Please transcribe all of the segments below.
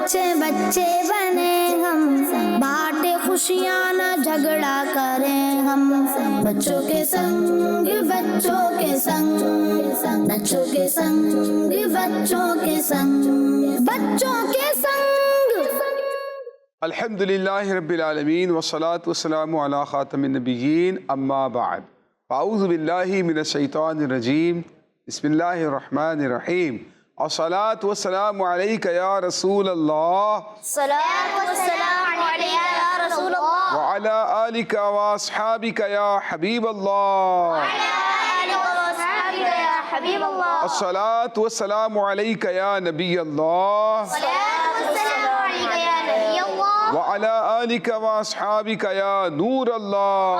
بچے بچے بنے ہم، بانٹے خوشیاں نہ جھگڑا کریں ہم، بچوں کے سنگ بچوں کے سنگ، بچوں کے سنگ بچوں کے سنگ، بچوں کے سنگ۔ الحمدللہ رب العالمین والصلاة والسلام علی خاتم النبیین، اما بعد، اعوذ باللہ من الشیطان الرجیم، بسم اللہ الرحمن الرحیم، الصلاة والسلام علیک یا رسول اللہ، صلاۃ والسلام علیک یا رسول اللہ، وعلی آلک واصحابک یا حبیب اللہ، حبیب اللہ، الصلاة والسلام علیک یا نبی اللہ، وعلی آلک واصحابک یا نور اللہ۔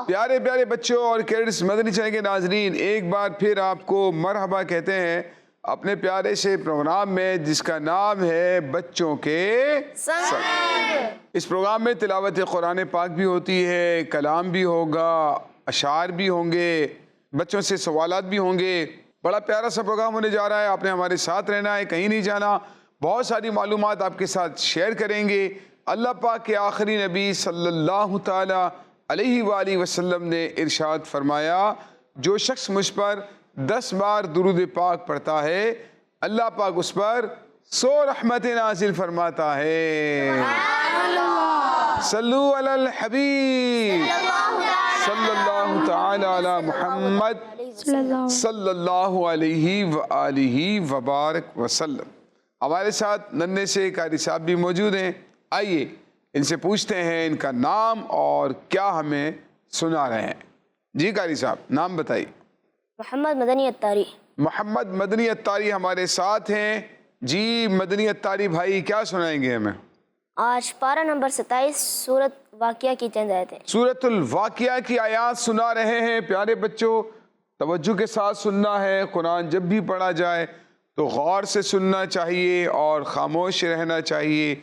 پیارے پیارے بچوں اور کیڈٹس، مدنی چینل کے ناظرین، ایک بار پھر آپ کو مرحبا کہتے ہیں اپنے پیارے سے پروگرام میں جس کا نام ہے بچوں کے سنگ۔ اس پروگرام میں تلاوت قرآن پاک بھی ہوتی ہے، کلام بھی ہوگا، اشعار بھی ہوں گے، بچوں سے سوالات بھی ہوں گے۔ بڑا پیارا سا پروگرام ہونے جا رہا ہے، آپ نے ہمارے ساتھ رہنا ہے، کہیں نہیں جانا۔ بہت ساری معلومات آپ کے ساتھ شیئر کریں گے۔ اللہ پاک کے آخری نبی صلی اللہ تعالی علیہ وآلہ وسلم نے ارشاد فرمایا، جو شخص مجھ پر 10 بار درود پاک پڑھتا ہے، اللہ پاک اس پر 100 رحمتیں نازل فرماتا ہے۔ صلو علی الحبیب صلی اللہ تعالی علی محمد صلی اللہ علیہ وآلہ وبارک وسلم۔ ہمارے ساتھ ننھے سے قاری صاحب بھی موجود ہیں، آئیے ان سے پوچھتے ہیں ان کا نام اور کیا ہمیں سنا رہے ہیں۔ جی قاری صاحب، نام بتائیے۔ محمد مدنی اتاری۔ محمد مدنی اتاری ہمارے ساتھ ہیں۔ جی مدنی اتاری بھائی، کیا سنائیں گے ہمیں؟ آج پارہ نمبر 27 سورت واقعہ کی چند آیتیں۔ سورت الواقعہ کی آیات سنا رہے ہیں۔ پیارے بچوں، توجہ کے ساتھ سننا ہے۔ قرآن جب بھی پڑھا جائے تو غور سے سننا چاہیے اور خاموش رہنا چاہیے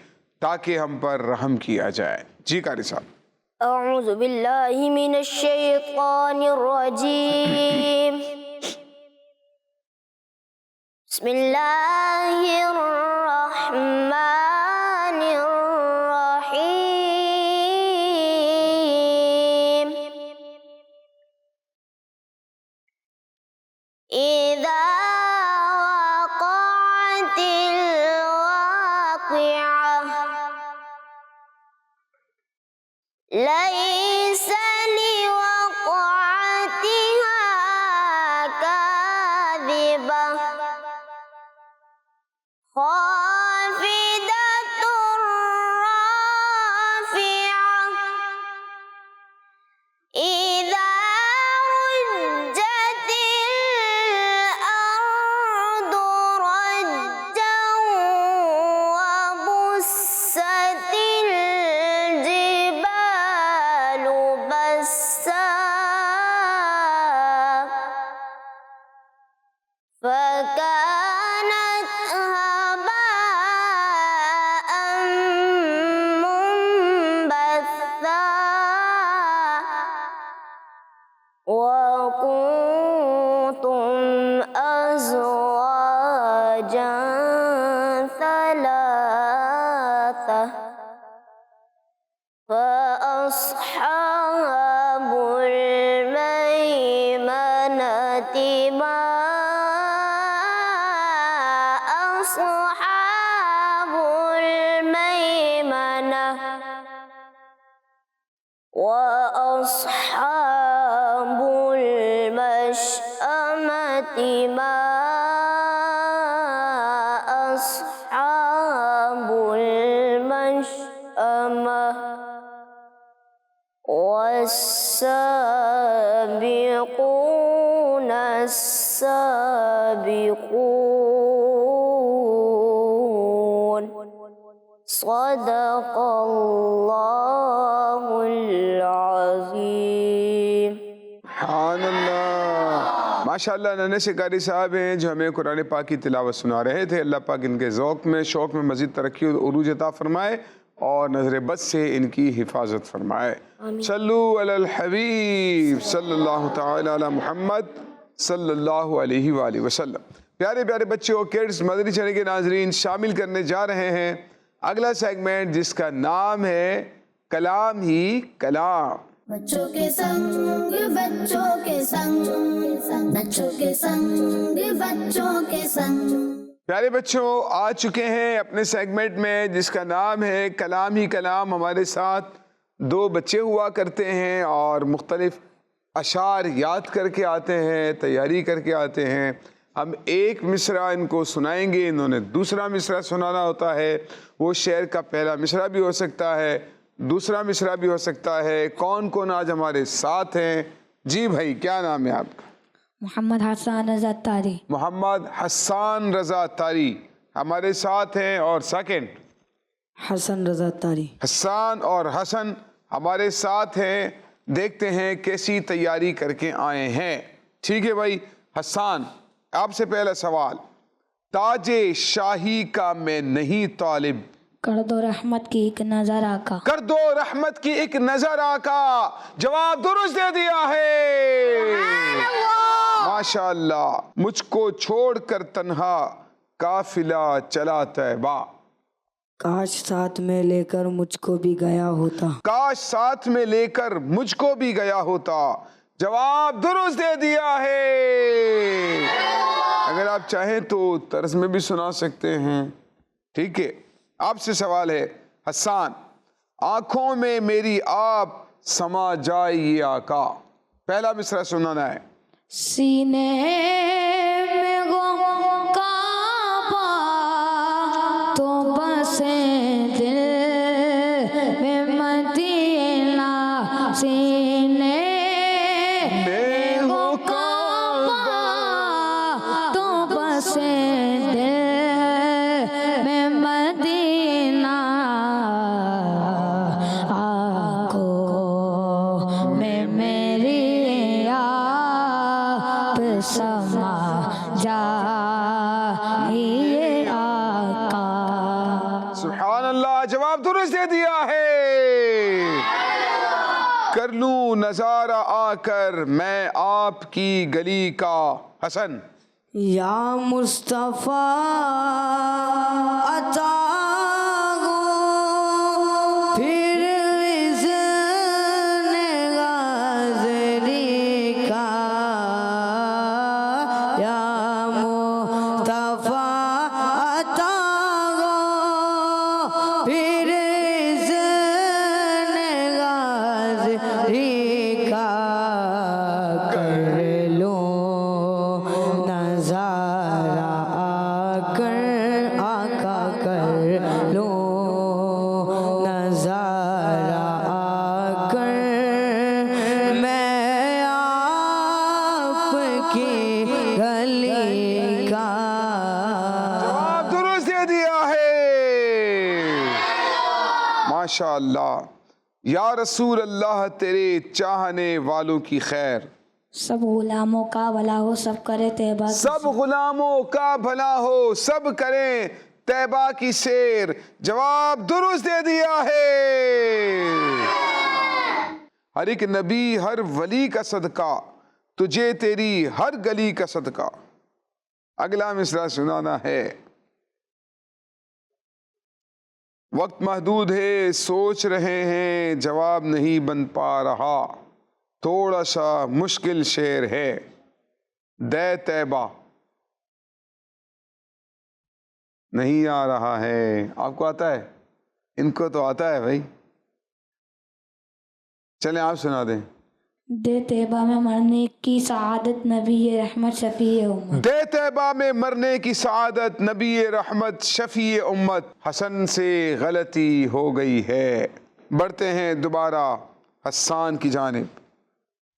تاکہ ہم پر رحم کیا جائے۔ جی قاری صاحب۔ اعوذ باللہ من الشیطان الرجیم، بسم اللہ الرحمن الرحیم، اذا وقعت ليس لوقعتها كاذبة خافضة رافعة إذا رجت الأرض رجا وبست الجبال بسا فكانت هباء منبثا وكنتم أزواجا ثلاثة فأصحاب الميمنة ما أصحاب الميمنة وأصحاب المشأمة ما أصحاب المشأمة والسابقون السابقون، صدق اللہ العظیم۔ سبحان اللہ، ماشاءاللہ ننھے سے قاری صاحب ہیں جو ہمیں قرآن پاک کی تلاوت سنا رہے تھے۔ اللہ پاک ان کے ذوق میں، شوق میں مزید ترقی اور عروج عطا فرمائے اور نظر بد سے ان کی حفاظت فرمائے۔ صلو علی الحبیب صلی اللہ تعالی علی محمد صلی اللہ علیہ وآلہ وسلم۔ پیارے پیارے بچوں، کڈس مدنی چینل کے ناظرین، شامل کرنے جا رہے ہیں اگلا سیگمنٹ جس کا نام ہے کلام ہی کلام۔ بچوں کے سنگ بچوں کے سنگ، بچوں کے سنگ بچوں کے سنگ۔ پیارے بچوں، آ چکے ہیں اپنے سیگمنٹ میں جس کا نام ہے کلام ہی کلام۔ ہمارے ساتھ 2 بچے ہوا کرتے ہیں اور مختلف اشعار یاد کر کے آتے ہیں، تیاری کر کے آتے ہیں۔ ہم ایک مصرع ان کو سنائیں گے، انہوں نے دوسرا مصرع سنانا ہوتا ہے۔ وہ شعر کا پہلا مصرع بھی ہو سکتا ہے، دوسرا مصرع بھی ہو سکتا ہے۔ کون کون آج ہمارے ساتھ ہیں؟ جی بھائی، کیا نام ہے آپ کا؟ محمد حسان رضا تاری۔ محمد حسان رضا تاری ہمارے ساتھ ہیں، اور سیکنڈ حسن رضا تاری۔ حسان اور حسن ہمارے ساتھ ہیں۔ دیکھتے ہیں کیسی تیاری کر کے آئے ہیں۔ ٹھیک ہے بھائی، حسان آپ سے پہلا سوال، تاج شاہی کا میں نہیں طالب، کر دو رحمت کی ایک نظر آقا۔ کر دو رحمت کی ایک نظر آقا۔ جواب درست دے دیا ہے، ماشاءاللہ۔ مجھ کو چھوڑ کر تنہا قافلہ چلا طیبہ، کاش ساتھ میں لے کر مجھ کو بھی گیا ہوتا۔ کاش ساتھ میں لے کر مجھ کو بھی گیا ہوتا۔ جواب درست دے دیا ہے۔ اگر آپ چاہیں تو طرز میں بھی سنا سکتے ہیں۔ ٹھیک ہے، آپ سے سوال ہے حسان، آنکھوں میں میری آپ سما جائے یہ آقا۔ پہلا مصرع سنانا ہے۔ سینے میں غم کعبہ تو بسے دل میں مدینہ، سینے میں غم کعبہ تو بسے دل میں مدینہ، آنکھوں میں میری سما جائے آقا۔ سبحان اللہ، جواب درست دے دیا ہے۔ کر لوں نظارہ آ کر میں آپ کی گلی کا۔ حسن، یا مصطفیٰ عطا گو پھر اذن غازری کا، یا مصطفیٰ عطا گو پھر اذن غازری کا، کر لوں نظارہ آ کر آقا، کر لوں نظارہ آ کر میں آپ کی گلی کا۔ جواب درست دے دیا ہے، ماشاءاللہ۔ یا رسول اللہ تیرے چاہنے والوں کی خیر، سب غلاموں کا بھلا ہو، سب کرے طیبہ کی سب غلاموں کا بھلا ہو، سب کریں طیبہ کی سیر۔ جواب درست دے دیا ہے۔ ہر ایک نبی، ہر ولی کا صدقہ، تجھے تیری ہر گلی کا صدقہ۔ اگلا مصرع سنانا ہے۔ وقت محدود ہے، سوچ رہے ہیں جواب نہیں بن پا رہا، تھوڑا سا مشکل شعر ہے۔ دے طیبہ نہیں آ رہا ہے، آپ کو آتا ہے؟ ان کو تو آتا ہے بھائی، چلیں آپ سنا دیں۔ دے طیبہ میں مرنے کی سعادت نبی رحمت شفیع امت، دے طیبہ میں مرنے کی سعادت نبی رحمت شفیع امت۔ حسن سے غلطی ہو گئی ہے۔ بڑھتے ہیں دوبارہ حسان کی جانب۔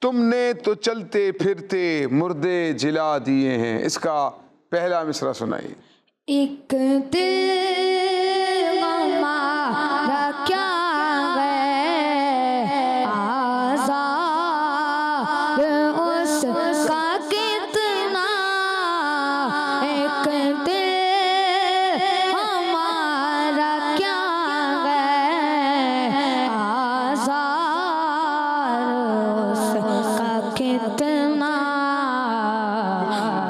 تم نے تو چلتے پھرتے مردے جلا دیے ہیں۔ اس کا پہلا مصرع سنائیے۔ ایک دل ہمارا کیا غیر آزار، اس کا کتنا، ایک دل ہمارا کیا غیر آزار، اس کا کتنا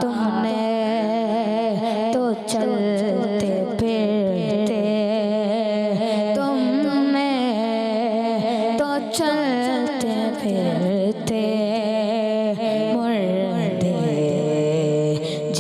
تم نے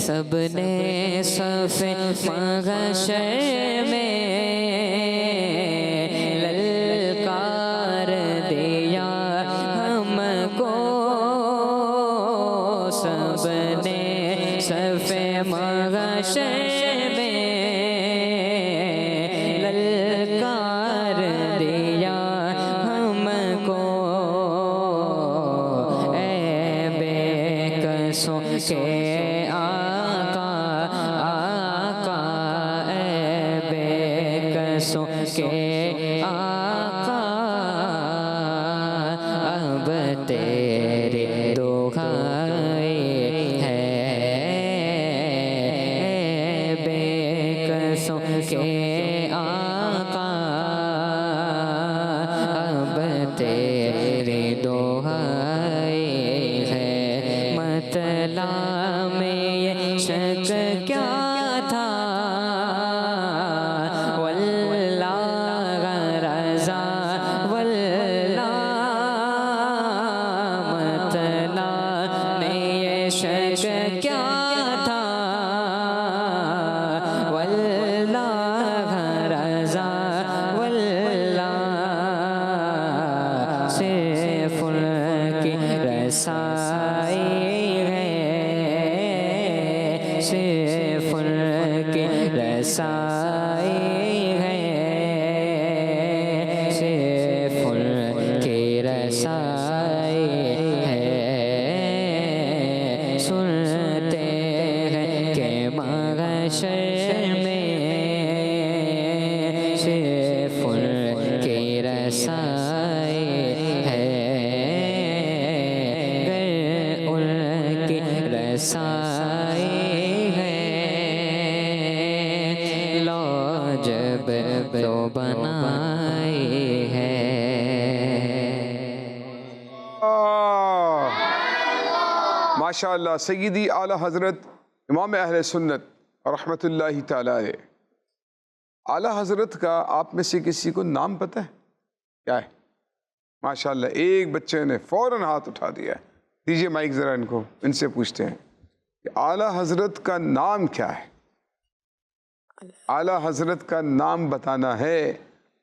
سب نے صف محشر میں للکار دیا ہم کو، سب نے صف محشر میں للکار دیا ہم کو، اے بے کسوں کے آقا آقا، اے بے کسوں کے آقا، اب تیری دعائیں ہے، اے بے کسوں کے آقا، اب تیری دعائیں ہے، مطلع میں یہ شک کیا تھا، واللہ رضا واللہ، مطلع میں یہ شک کیا تھا، واللہ رضا واللہ، صرف ان کی رسائی ہے، صرف ان کی رسائی ہے، صرف ان کی رسائی ہے، سنتے ہیں کہ محشر میں صرف ان کی رسائی ہے، گر ان کی رسائی ہے، لو جب تو بنائی ہے۔ ماشاء اللہ، سیدی اعلیٰ حضرت امام اہل سنت رحمۃ اللہ تعالیٰ علیہ، اعلیٰ حضرت کا آپ میں سے کسی کو نام پتہ ہے کیا ہے؟ ماشاء اللہ، ایک بچے نے فوراً ہاتھ اٹھا دیا ہے۔ دیجیے مائک ذرا ان کو، ان سے پوچھتے ہیں کہ اعلیٰ حضرت کا نام کیا ہے؟ اعلیٰ حضرت کا نام بتانا ہے،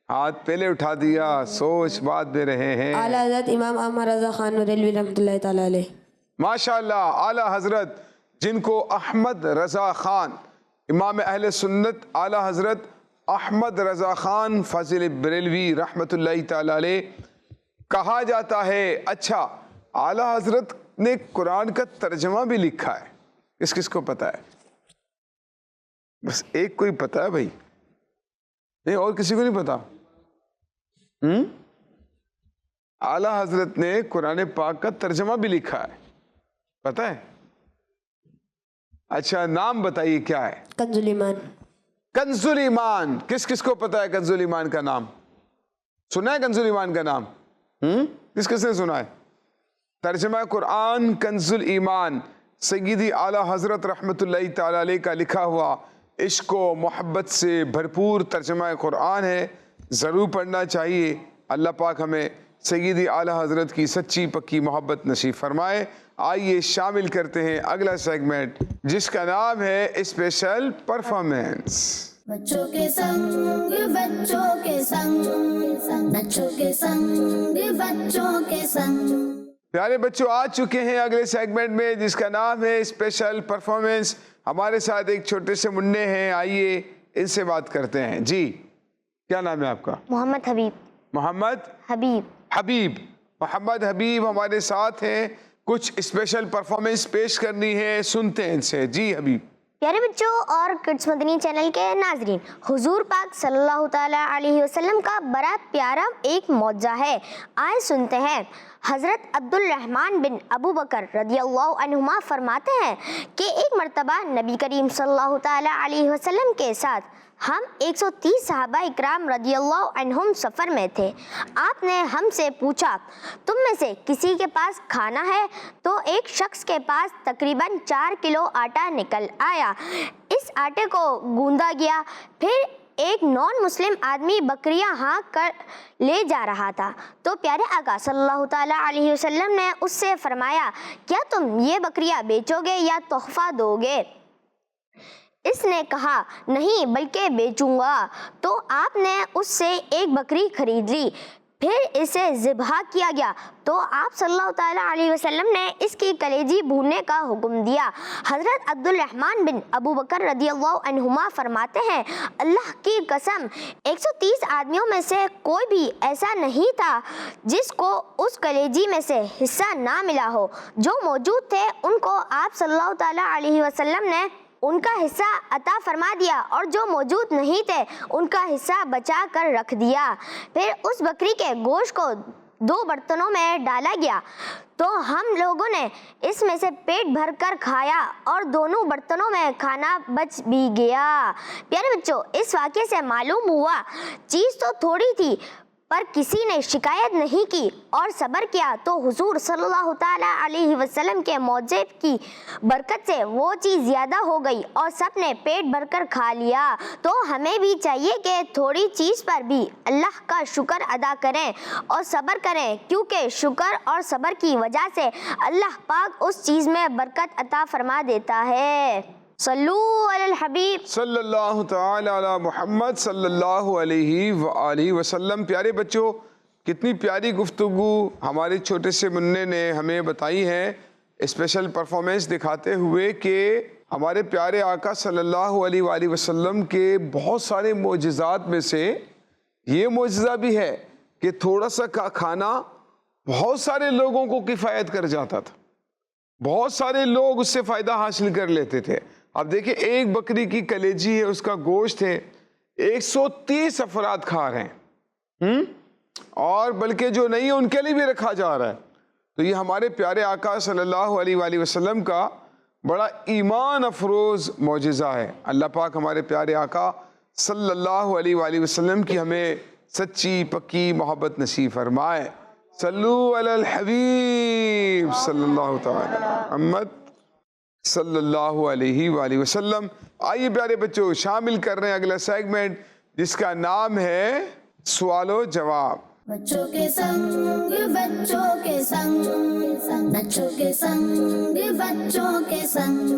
ہاتھ پہلے اٹھا دیا، سوچ بعد دے رہے ہیں۔ اعلیٰ حضرت امام احمد رضا خان بریلوی رحمۃ اللہ تعالیٰ علیہ۔ ماشاءاللہ، اعلیٰ حضرت جن کو احمد رضا خان، امام اہل سنت اعلیٰ حضرت احمد رضا خان فاضل بریلوی رحمۃ اللہ تعالیٰ علیہ کہا جاتا ہے۔ اچھا، اعلیٰ حضرت نے قرآن کا ترجمہ بھی لکھا ہے، کس کس کو پتا ہے؟ بس ایک کو ہی پتا ہے بھائی، نہیں اور کسی کو نہیں پتا؟ اعلیٰ حضرت نے قرآن پاک کا ترجمہ بھی لکھا ہے، پتا ہے؟ اچھا، نام بتائیے کیا ہے؟ کنز الایمان۔ کنز الایمان، کس کس کو پتا ہے کنز الایمان کا نام؟ سنا ہے کنز الایمان کا نام؟ کس کس نے سنا ہے؟ ترجمہ قرآن کنز الایمان سیدی اعلیٰ حضرت رحمۃ اللہ تعالیٰ علیہ کا لکھا ہوا عشق و محبت سے بھرپور ترجمہ قرآن ہے، ضرور پڑھنا چاہیے۔ اللہ پاک ہمیں سیدی اعلیٰ حضرت کی سچی پکی محبت نصیب فرمائے۔ آئیے شامل کرتے ہیں اگلا سیگمنٹ جس کا نام ہے اسپیشل پرفارمنس۔ بچوں کے سنگ بچوں کے سنگ، بچوں کے سنگ بچوں کے سنگ۔ پیارے بچوں، آ چکے ہیں اگلے سیگمنٹ میں جس کا نام ہے اسپیشل پرفارمنس۔ ہمارے ساتھ ایک چھوٹے سے منڈے ہیں، آئیے ان سے بات کرتے ہیں۔ جی، کیا نام ہے آپ کا؟ محمد حبیب۔ محمد حبیب۔ حبیب، محمد حبیب ہمارے ساتھ ہیں، کچھ اسپیشل پرفارمنس پیش کرنی ہے، سنتے ہیں ان سے۔ جی حبیب۔ پیارے بچوں اور کڈس مدنی چینل کے ناظرین، حضور پاک صلی اللہ تعالیٰ علیہ وسلم کا بڑا پیارا ایک معجزہ ہے، آئے سنتے ہیں۔ حضرت عبد الرحمن بن ابو بکر رضی اللہ عنہما فرماتے ہیں کہ ایک مرتبہ نبی کریم صلی اللہ تعالیٰ علیہ وسلم کے ساتھ ہم 130 صحابہ اکرام رضی اللہ عنہم سفر میں تھے۔ آپ نے ہم سے پوچھا، تم میں سے کسی کے پاس کھانا ہے؟ تو ایک شخص کے پاس تقریباً 4 کلو آٹا نکل آیا۔ اس آٹے کو گوندا گیا۔ پھر ایک نان مسلم آدمی بکریاں ہانک کر لے جا رہا تھا، تو پیارے آقا صلی اللہ تعالیٰ علیہ وسلم نے اس سے فرمایا، کیا تم یہ بکریاں بیچو گے یا تحفہ دو گے؟ اس نے کہا نہیں بلکہ بیچوں گا۔ تو آپ نے اس سے ایک بکری خرید لی، پھر اسے ذبح کیا گیا تو آپ صلی اللہ تعالیٰ علیہ وسلم نے اس کی کلیجی بھوننے کا حکم دیا۔ حضرت عبد الرحمن بن ابو بکر رضی اللہ عنہما فرماتے ہیں اللہ کی قسم 130 آدمیوں میں سے کوئی بھی ایسا نہیں تھا جس کو اس کلیجی میں سے حصہ نہ ملا ہو۔ جو موجود تھے ان کو آپ صلی اللہ تعالیٰ علیہ وسلم نے ان کا حصہ عطا فرما دیا، اور جو موجود نہیں تھے ان کا حصہ بچا کر رکھ دیا۔ پھر اس بکری کے گوشت کو 2 برتنوں میں ڈالا گیا تو ہم لوگوں نے اس میں سے پیٹ بھر کر کھایا اور دونوں برتنوں میں کھانا بچ بھی گیا۔ پیارے بچوں، اس واقعے سے معلوم ہوا چیز تو تھوڑی تھی پر کسی نے شکایت نہیں کی اور صبر کیا تو حضور صلی اللہ تعالیٰ علیہ وسلم کے معجزے کی برکت سے وہ چیز زیادہ ہو گئی اور سب نے پیٹ بھر کر کھا لیا۔ تو ہمیں بھی چاہیے کہ تھوڑی چیز پر بھی اللہ کا شکر ادا کریں اور صبر کریں، کیونکہ شکر اور صبر کی وجہ سے اللہ پاک اس چیز میں برکت عطا فرما دیتا ہے۔ صلو علی الحبیب صلی اللہ تعالی علی محمد صلی اللہ علیہ وآلہ وسلم۔ پیارے بچوں، کتنی پیاری گفتگو ہمارے چھوٹے سے منع نے ہمیں بتائی ہے، اسپیشل پرفارمنس دکھاتے ہوئے کہ ہمارے پیارے آقا صلی اللہ علیہ وآلہ وسلم کے بہت سارے معجزات میں سے یہ معجزہ بھی ہے کہ تھوڑا سا کھانا بہت سارے لوگوں کو کفایت کر جاتا تھا، بہت سارے لوگ اس سے فائدہ حاصل کر لیتے تھے۔ اب دیکھیں ایک بکری کی کلیجی ہے، اس کا گوشت ہے، 130 افراد کھا رہے ہیں، اور بلکہ جو نہیں ہے ان کے لیے بھی رکھا جا رہا ہے۔ تو یہ ہمارے پیارے آقا صلی اللہ علیہ وآلہ وسلم کا بڑا ایمان افروز معجزہ ہے۔ اللہ پاک ہمارے پیارے آقا صلی اللہ علیہ وآلہ وسلم کی ہمیں سچی پکی محبت نصیب فرمائے۔ صلو علی الحبیب صلی اللہ تعالی محمد صلی اللہ علیہ وآلہ وسلم۔ آئیے پیارے بچوں شامل کر رہے ہیں اگلا سیگمنٹ جس کا نام ہے سوال و جواب۔ بچوں کے سنگ بچوں کے سنگ، بچوں کے سنگ بچوں کے سنگ۔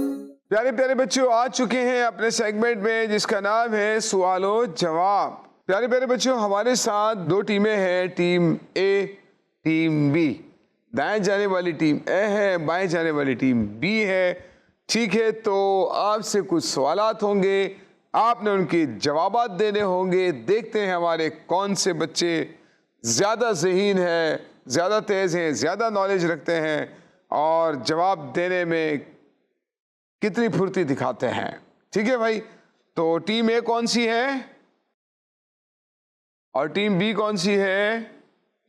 پیارے پیارے بچوں آ چکے ہیں اپنے سیگمنٹ میں جس کا نام ہے سوال و جواب۔ پیارے پیارے بچوں ہمارے ساتھ 2 ٹیمیں ہیں، ٹیم اے ٹیم بی۔ دائیں جانے والی ٹیم اے ہے، بائیں جانے والی ٹیم بی ہے، ٹھیک ہے؟ تو آپ سے کچھ سوالات ہوں گے، آپ نے ان کے جوابات دینے ہوں گے۔ دیکھتے ہیں ہمارے کون سے بچے زیادہ ذہین ہیں، زیادہ تیز ہیں، زیادہ نالج رکھتے ہیں اور جواب دینے میں کتنی پھرتی دکھاتے ہیں، ٹھیک ہے بھائی؟ تو ٹیم اے کون سی ہے اور ٹیم بی کون سی ہے؟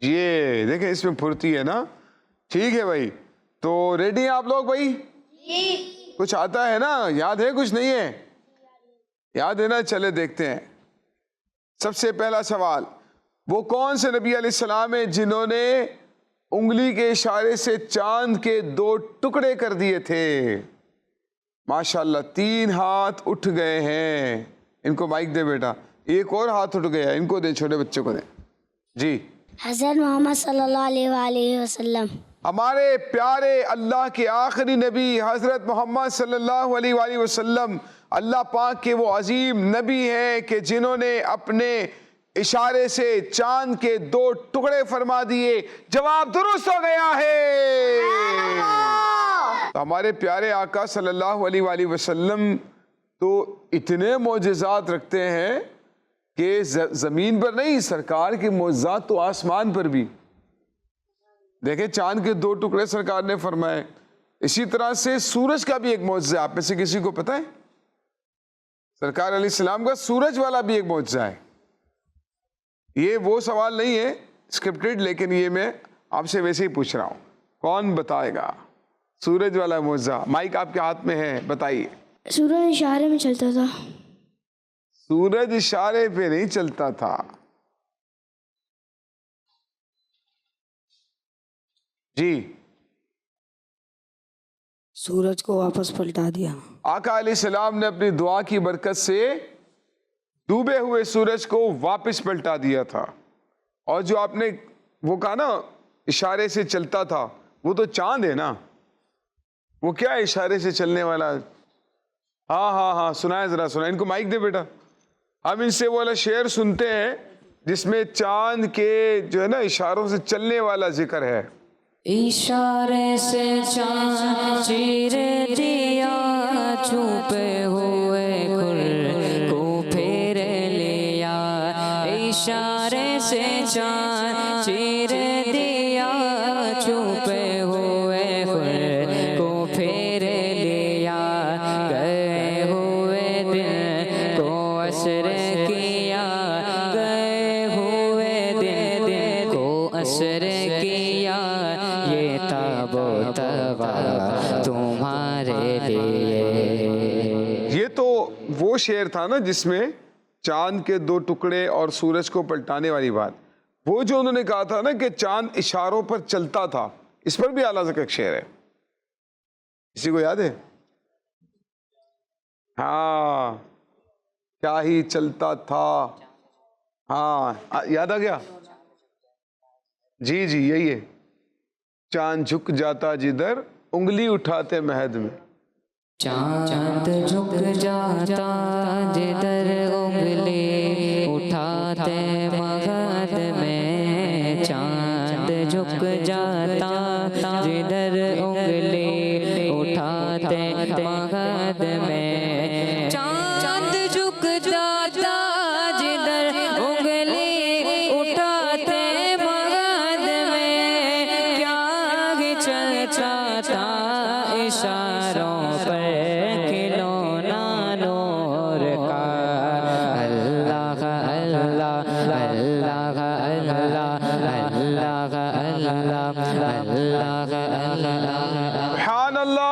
یہ دیکھیں اس میں پھرتی ہے نا، ٹھیک ہے بھائی؟ تو ریڈی ہیں آپ لوگ بھائی؟ کچھ آتا ہے نا، یاد ہے کچھ نہیں ہے؟ یاد ہے نا؟ چلے دیکھتے ہیں۔ سب سے پہلا سوال، وہ کون سے نبی علیہ السلام ہیں جنہوں نے انگلی کے اشارے سے چاند کے 2 ٹکڑے کر دیے تھے؟ ماشاءاللہ 3 ہاتھ اٹھ گئے ہیں۔ ان کو مائک دے بیٹا، ایک اور ہاتھ اٹھ گیا، ان کو دے، چھوٹے بچوں کو دے جی۔ حضرت محمد صلی اللہ علیہ وآلہ وسلم۔ ہمارے پیارے اللہ کے آخری نبی حضرت محمد صلی اللہ علیہ وآلہ وسلم اللہ پاک کے وہ عظیم نبی ہیں کہ جنہوں نے اپنے اشارے سے چاند کے 2 ٹکڑے فرما دیے۔ جواب درست ہو گیا ہے۔ تو ہمارے پیارے آقا صلی اللہ علیہ وآلہ وسلم تو اتنے معجزات رکھتے ہیں کہ زمین پر نہیں، سرکار کے معجزات تو آسمان پر بھی۔ دیکھیں چاند کے 2 ٹکڑے سرکار نے فرمائے۔ اسی طرح سے سورج کا بھی ایک معجزہ ہے، آپ میں سے کسی کو پتہ ہے؟ سرکار علیہ السلام کا سورج والا بھی ایک معجزہ ہے۔ یہ وہ سوال نہیں ہے اسکرپٹڈ، لیکن یہ میں آپ سے ویسے ہی پوچھ رہا ہوں، کون بتائے گا سورج والا معجزہ؟ مائک آپ کے ہاتھ میں ہے، بتائیے۔ سورج اشارے میں چلتا تھا۔ سورج اشارے پہ نہیں چلتا تھا جی۔ سورج کو واپس پلٹا دیا۔ آقا علیہ السلام نے اپنی دعا کی برکت سے ڈوبے ہوئے سورج کو واپس پلٹا دیا تھا۔ اور جو آپ نے وہ کہا نا اشارے سے چلتا تھا، وہ تو چاند ہے نا، وہ کیا ہے اشارے سے چلنے والا؟ ہاں ہاں ہاں سنائیں ذرا سنائیں, ان کو مائک دے بیٹا. ہم ان سے وہ والا شعر سنتے ہیں جس میں چاند کے جو ہے نا اشاروں سے چلنے والا ذکر ہے. اشارے سے چاند چیر دیا, چھپے ہوئے کھر کو پھیر لیا. اشارے سے چاند چیر دیا, چھپے ہوئے کھر کو پھیر لیا. گئے ہوئے دن کو عصر کیا, گئے ہوئے دن کو عصر کیا. یہ تاب و تبا تمہارے لیے. یہ تو وہ شعر تھا نا جس میں چاند کے 2 ٹکڑے اور سورج کو پلٹانے والی بات. وہ جو انہوں نے کہا تھا نا کہ چاند اشاروں پر چلتا تھا, اس پر بھی اعلیٰ کا ایک شعر ہے. کسی کو یاد ہے؟ ہاں, کیا ہی چلتا تھا. ہاں یاد آ گیا. جی جی یہی ہے. چاند جھک جاتا جدھر انگلی اٹھاتے مہد میں. چاند جھک جاتا جدھر انگلی اٹھاتے مغد میں. چاند جھک جاتا جدھر انگلی اٹھاتے مغد میں. چاند جھک جاتا جدھر انگلی اٹھاتے مغد میں. کیا ہی چلتا تھا اشاروں پر کھلونا نور کا. اللہ اللہ اللہ اللہ اللہ اللہ اللہ. سبحان اللہ.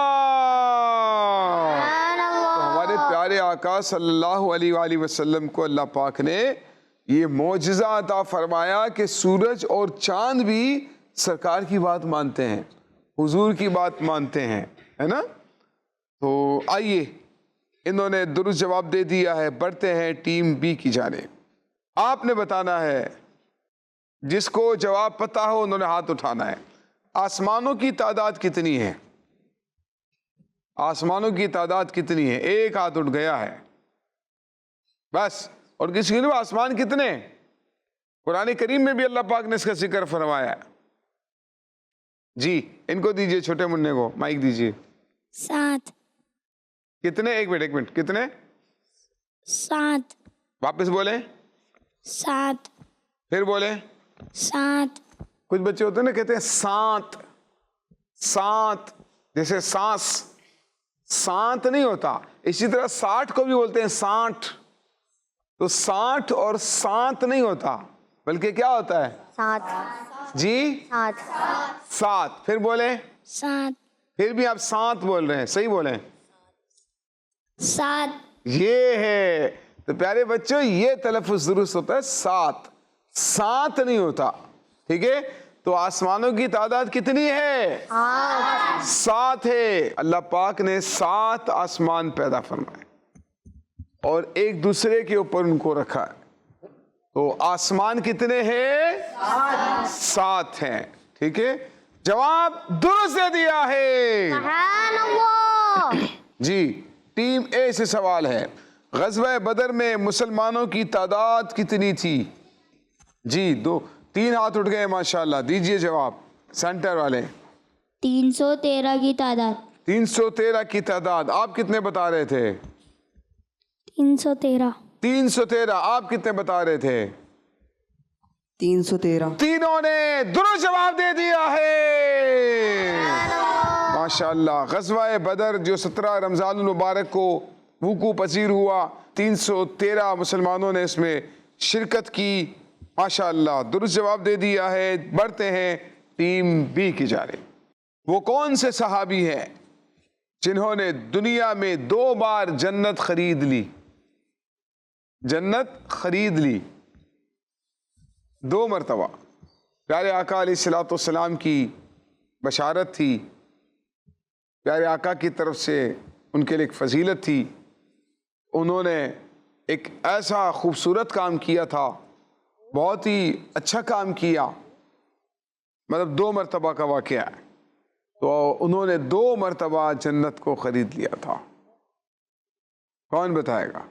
تو ہمارے پیارے آقا صلی اللہ علیہ وآلہ وسلم کو اللہ پاک نے یہ معجزہ عطا فرمایا کہ سورج اور چاند بھی سرکار کی بات مانتے ہیں, حضور کی بات مانتے ہیں, ہے نا. تو آئیے انہوں نے درست جواب دے دیا ہے. بڑھتے ہیں ٹیم بی کی جانب. آپ نے بتانا ہے, جس کو جواب پتہ ہو انہوں نے ہاتھ اٹھانا ہے. آسمانوں کی تعداد کتنی ہے؟ آسمانوں کی تعداد کتنی ہے؟ ایک ہاتھ اٹھ گیا ہے بس. اور کسی نے آسمان کتنے؟ قرآن کریم میں بھی اللہ پاک نے اس کا ذکر فرمایا ہے. جی ان کو دیجئے, چھوٹے منع کو مائک دیجئے. 7 کتنے؟ ایک منٹ کتنے؟ 7 واپس بولیں. 7 پھر بولیں. 7 کچھ بچے ہوتے ہیں نا کہتے ہیں سانت, سانت جیسے سانس, سانت نہیں ہوتا. اسی طرح 60 کو بھی بولتے ہیں 60. تو 60 اور سانت نہیں ہوتا, بلکہ کیا ہوتا ہے؟ 7 جی 7. پھر بولیں. 7 پھر بھی آپ سانت بول رہے ہیں, صحیح بولیں. 7 یہ ہے. تو پیارے بچوں یہ تلفظ درست ہوتا ہے 7, سانت نہیں ہوتا. ٹھیک ہے. تو آسمانوں کی تعداد کتنی ہے؟ 7 ہے. اللہ پاک نے 7 آسمان پیدا فرمائے اور ایک دوسرے کے اوپر ان کو رکھا ہے. تو آسمان کتنے ہیں؟ 7 ہیں. ٹھیک ہے. جواب درست دے دیا ہے. سبحان اللہ. جی ٹیم اے سے سوال ہے, غزوہ بدر میں مسلمانوں کی تعداد کتنی تھی؟ جی 3 ہاتھ اٹھ گئے ماشاءاللہ. دیجئے جواب سینٹر والے. 313 کی تعداد. 313 کی تعداد. آپ کتنے بتا رہے تھے؟ 313. 313. آپ کتنے بتا رہے تھے؟ 313. تینوں نے درست جواب دے دیا ہے ماشاءاللہ. غزوہ بدر جو 17 رمضان المبارک کو وقوع پذیر ہوا, 313 مسلمانوں نے اس میں شرکت کی. ماشاءاللہ درست جواب دے دیا ہے. بڑھتے ہیں ٹیم بی کی جانب. وہ کون سے صحابی ہیں جنہوں نے دنیا میں 2 بار جنت خرید لی؟ جنت خرید لی 2 مرتبہ. پیارے آقا علیہ الصلوۃ والسلام کی بشارت تھی, پیارے آقا کی طرف سے ان کے لیے ایک فضیلت تھی. انہوں نے ایک ایسا خوبصورت کام کیا تھا, بہت ہی اچھا کام کیا, مطلب 2 مرتبہ کا واقعہ ہے. تو انہوں نے 2 مرتبہ جنت کو خرید لیا تھا. کون بتائے گا؟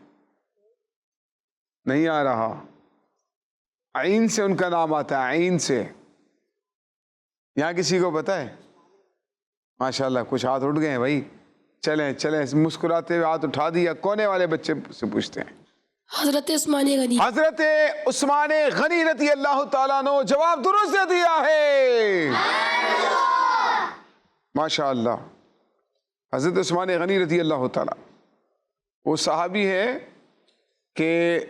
نہیں آ رہا. عین سے ان کا نام آتا ہے, عین سے. یہاں کسی کو پتا ہے؟ ماشاءاللہ کچھ ہاتھ اٹھ گئے ہیں بھائی. چلیں چلیں, مسکراتے ہوئے ہاتھ اٹھا دیا. کونے والے بچے سے پوچھتے ہیں. حضرت عثمان غنی. حضرت عثمان غنی رضی اللہ تعالیٰ عنہ. جواب درست دے دیا ہے. ماشاءاللہ. حضرت عثمان غنی رضی اللہ تعالیٰ وہ صحابی ہے کہ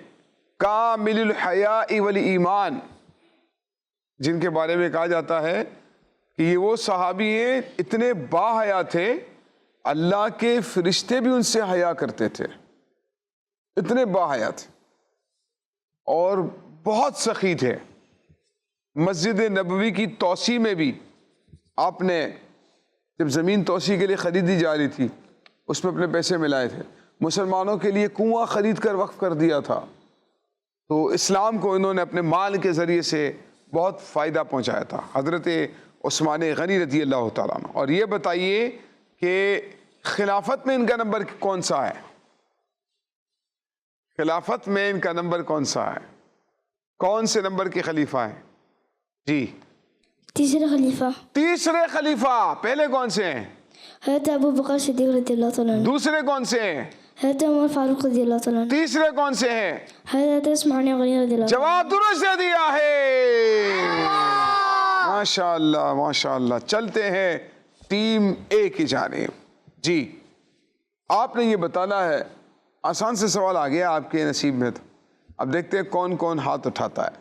کامل الحیاء والایمان, جن کے بارے میں کہا جاتا ہے کہ یہ وہ صحابی ہیں اتنے باحیا تھے, اللہ کے فرشتے بھی ان سے حیا کرتے تھے. اتنے باحیا تھے اور بہت سخی تھے. مسجد نبوی کی توسیع میں بھی آپ نے جب زمین توسیع کے لیے خریدی جا رہی تھی اس میں اپنے پیسے ملائے تھے. مسلمانوں کے لیے کنواں خرید کر وقف کر دیا تھا. تو اسلام کو انہوں نے اپنے مال کے ذریعے سے بہت فائدہ پہنچایا تھا, حضرت عثمان غنی رضی اللہ تعالیٰ عنہ. اور یہ بتائیے کہ خلافت میں ان کا نمبر کون سا ہے؟ خلافت میں ان کا نمبر کون سا ہے؟ کون سے نمبر کے خلیفہ ہیں؟ جی تیسرے خلیفہ تیسرے خلیفہ. پہلے کون سے ہیں؟ حضرت ابو بکر صدیق رضی اللہ تعالیٰ عنہ. دوسرے کون سے ہیں؟ حضرت عمر فاروق رضی اللہ تعالیٰ عنہ. تیسرے کون سے ہیں؟ حضرت عثمان غنی رضی اللہ عنہ. جواب درست دے دیا ہے. ماشاءاللہ ماشاءاللہ. چلتے ہیں ٹیم اے کی جانب. جی آپ نے یہ بتانا ہے. آسان سے سوال آ گیا آپ کے نصیب میں. تو اب دیکھتے ہیں کون کون ہاتھ اٹھاتا ہے.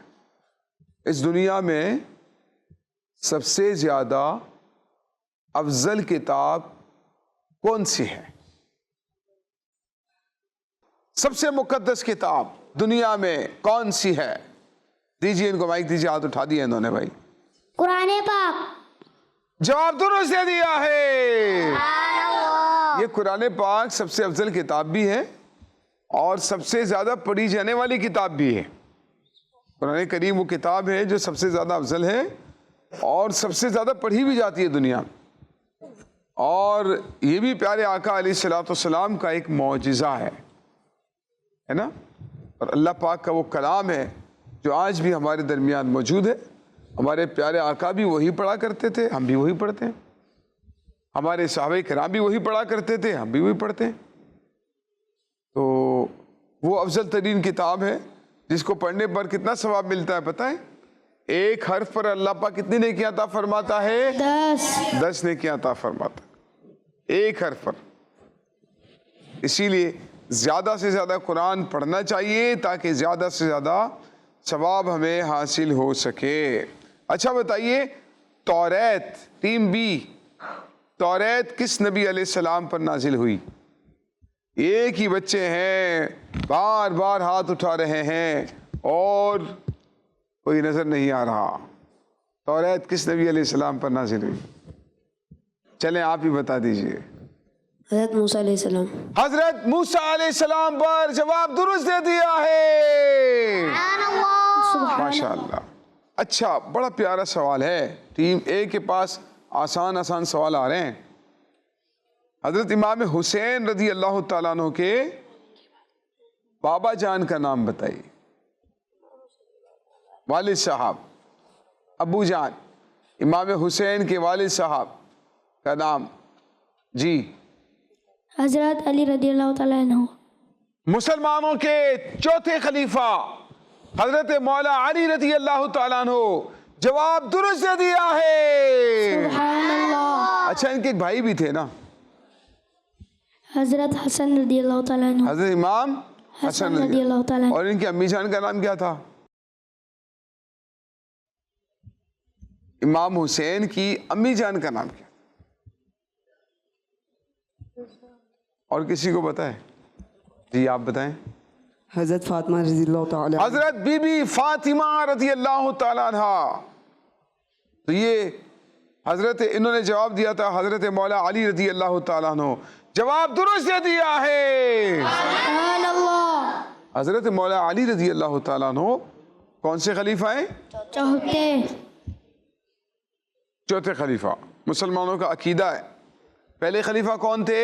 اس دنیا میں سب سے زیادہ افضل کتاب کون سی ہے؟ سب سے مقدس کتاب دنیا میں کون سی ہے؟ دیجیے ان کو مائک دیجیے. ہاتھ اٹھا دیا انہوں نے بھائی. قرآن پاک. جواب درست دے دیا ہے. یہ قرآن پاک سب سے افضل کتاب بھی ہے اور سب سے زیادہ پڑھی جانے والی کتاب بھی ہے. قرآن کریم وہ کتاب ہے جو سب سے زیادہ افضل ہے اور سب سے زیادہ پڑھی بھی جاتی ہے دنیا میں. اور یہ بھی پیارے آقا علیہ الصلوۃ والسلام کا ایک معجزہ ہے نا. اور اللہ پاک کا وہ کلام ہے جو آج بھی ہمارے درمیان موجود ہے. ہمارے پیارے آقا بھی وہی پڑھا کرتے تھے, ہم بھی وہی پڑھتے ہیں. ہمارے صحابہ کرام بھی وہی پڑھا کرتے تھے, ہم بھی وہی پڑھتے ہیں. تو وہ افضل ترین کتاب ہے جس کو پڑھنے پر کتنا ثواب ملتا ہے پتہ ہے؟ ایک حرف پر اللہ پاک کتنی نیکیاں عطا فرماتا ہے؟ 10 نیکیاں عطا فرماتا ہے ایک حرف پر. اسی لیے زیادہ سے زیادہ قرآن پڑھنا چاہیے تاکہ زیادہ سے زیادہ ثواب ہمیں حاصل ہو سکے. اچھا بتائیے, توریت ٹیم بی, توریت کس نبی علیہ السلام پر نازل ہوئی؟ ایک ہی بچے ہیں, بار بار ہاتھ اٹھا رہے ہیں اور کوئی نظر نہیں آ رہا. توریت کس نبی علیہ السلام پر نازل ہوئی؟ چلیں آپ ہی بتا دیجئے. حضرت موسیٰ علیہ السلام. حضرت موسیٰ علیہ السلام پر. جواب درست دے دیا ہے. ماشاءاللہ. اچھا, بڑا پیارا سوال ہے. ٹیم اے کے پاس آسان آسان سوال آ رہے ہیں. حضرت امام حسین رضی اللہ تعالیٰ عنہ کے بابا جان کا نام بتائیے. والد صاحب, ابو جان, امام حسین کے والد صاحب کا نام. جی حضرت علی رضی اللہ تعالیٰ عنہ. مسلمانوں کے چوتھے خلیفہ حضرت مولا علی رضی اللہ تعالیٰ عنہ. جواب درست دے دیا ہے. سبحان اللہ. اچھا, ان کے ایک بھائی بھی تھے نا, حضرت حسن رضی اللہ تعالیٰ عنہ. حضرت امام حسن رضی اللہ تعالیٰ عنہ. اور ان کی امی جان کا نام کیا تھا؟ امام حسین کی امی جان کا نام کیا؟ اور کسی کو پتہ ہے؟ جی آپ بتائیں. حضرت فاطمہ رضی اللہ تعالی. حضرت بی بی فاطمہ رضی اللہ تعالیٰ عنہ. تو یہ حضرت, انہوں نے جواب دیا تھا حضرت مولا علی رضی اللہ تعالیٰ عنہ. جواب درست دے دیا ہے. سبحان اللہ. حضرت مولا علی رضی اللہ تعالیٰ عنہ کون سے خلیفہ ہیں؟ چوتھے خلیفہ. مسلمانوں کا عقیدہ ہے. پہلے خلیفہ کون تھے؟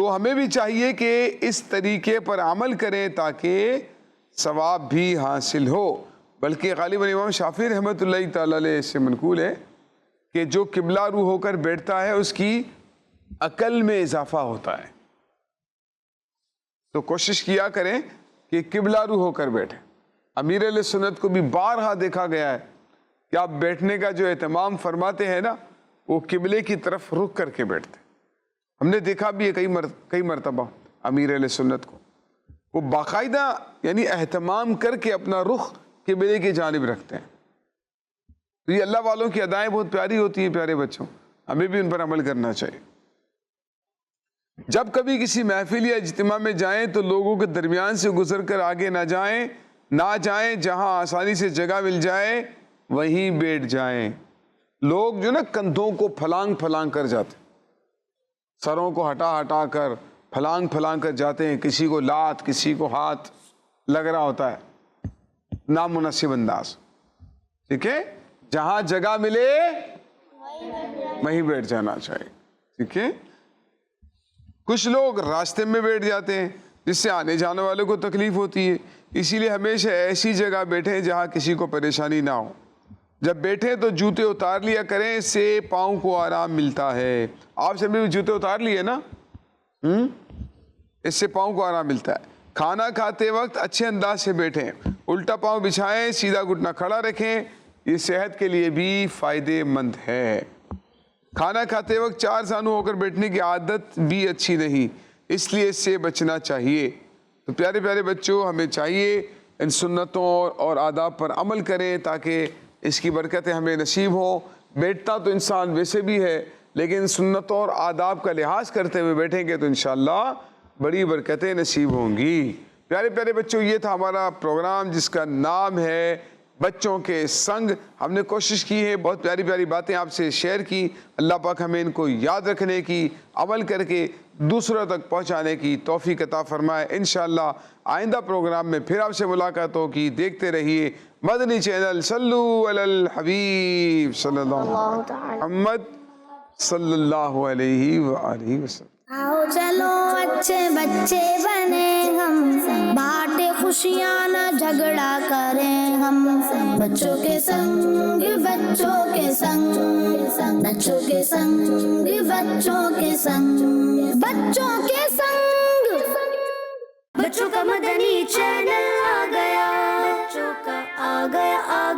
تو ہمیں بھی چاہیے کہ اس طریقے پر عمل کریں تاکہ ثواب بھی حاصل ہو. بلکہ غالباً امام شافعی رحمۃ اللہ تعالی علیہ سے منقول ہے کہ جو قبلہ رو ہو کر بیٹھتا ہے اس کی عقل میں اضافہ ہوتا ہے. تو کوشش کیا کریں کہ قبلہ رو ہو کر بیٹھیں. امیر اہل سنت کو بھی بارہا دیکھا گیا ہے کہ آپ بیٹھنے کا جو اہتمام فرماتے ہیں نا وہ قبلے کی طرف رخ کر کے بیٹھتے. ہم نے دیکھا بھی ہے کئی مرتبہ امیر اہل سنت کو وہ باقاعدہ یعنی اہتمام کر کے اپنا رخ قبلے کی جانب رکھتے ہیں. تو یہ اللہ والوں کی ادائیں بہت پیاری ہوتی ہیں پیارے بچوں, ہمیں بھی ان پر عمل کرنا چاہیے. جب کبھی کسی محفل یا اجتماع میں جائیں تو لوگوں کے درمیان سے گزر کر آگے نہ جائیں, جہاں آسانی سے جگہ مل جائے وہیں بیٹھ جائیں. لوگ جو نا کندھوں کو پھلانگ کر جاتے, سروں کو ہٹا کر پھلانگ کر جاتے ہیں. کسی کو لات کسی کو ہاتھ لگ رہا ہوتا ہے, نامناسب انداز. ٹھیک ہے, جہاں جگہ ملے وہیں بیٹھ جانا چاہیے. ٹھیک ہے, کچھ لوگ راستے میں بیٹھ جاتے ہیں جس سے آنے جانے والوں کو تکلیف ہوتی ہے. اسی لیے ہمیشہ ایسی جگہ بیٹھیں جہاں کسی کو پریشانی نہ ہو. جب بیٹھیں تو جوتے اتار لیا کریں, اس سے پاؤں کو آرام ملتا ہے. آپ سے بھی جوتے اتار لیے نا, اس سے پاؤں کو آرام ملتا ہے. کھانا کھاتے وقت اچھے انداز سے بیٹھیں, الٹا پاؤں بچھائیں, سیدھا گھٹنا کھڑا رکھیں, یہ صحت کے لیے بھی فائدے مند ہے. کھانا کھاتے وقت چار زانو ہو کر بیٹھنے کی عادت بھی اچھی نہیں, اس لیے اس سے بچنا چاہیے. تو پیارے پیارے بچوں, ہمیں چاہیے ان سنتوں اور آداب پر عمل کریں تاکہ اس کی برکتیں ہمیں نصیب ہوں. بیٹھتا تو انسان ویسے بھی ہے, لیکن سنتوں اور آداب کا لحاظ کرتے ہوئے بیٹھیں گے تو انشاءاللہ بڑی برکتیں نصیب ہوں گی. پیارے پیارے بچوں, یہ تھا ہمارا پروگرام جس کا نام ہے بچوں کے سنگ. ہم نے کوشش کی ہے بہت پیاری پیاری باتیں آپ سے شیئر کی. اللہ پاک ہمیں ان کو یاد رکھنے کی, عمل کر کے دوسروں تک پہنچانے کی توفیق عطا فرمائے. انشاءاللہ آئندہ پروگرام میں پھر آپ سے ملاقات ہوگی. دیکھتے رہیے مدنی چینل. صلو علی الحبیب صلی اللہ محمد صلی اللہ علیہ وآلہ وسلم. آؤ چلو اچھے بچے بنے ہم, بانٹے خوشیاں نہ جھگڑا کریں ہم. بچوں کے سنگ بچوں کے سنگ, بچوں کے سنگ بچوں کے سنگ, بچوں کے سنگ. بچوں کا مدنی چینل آ گیا, بچوں کا آ گیا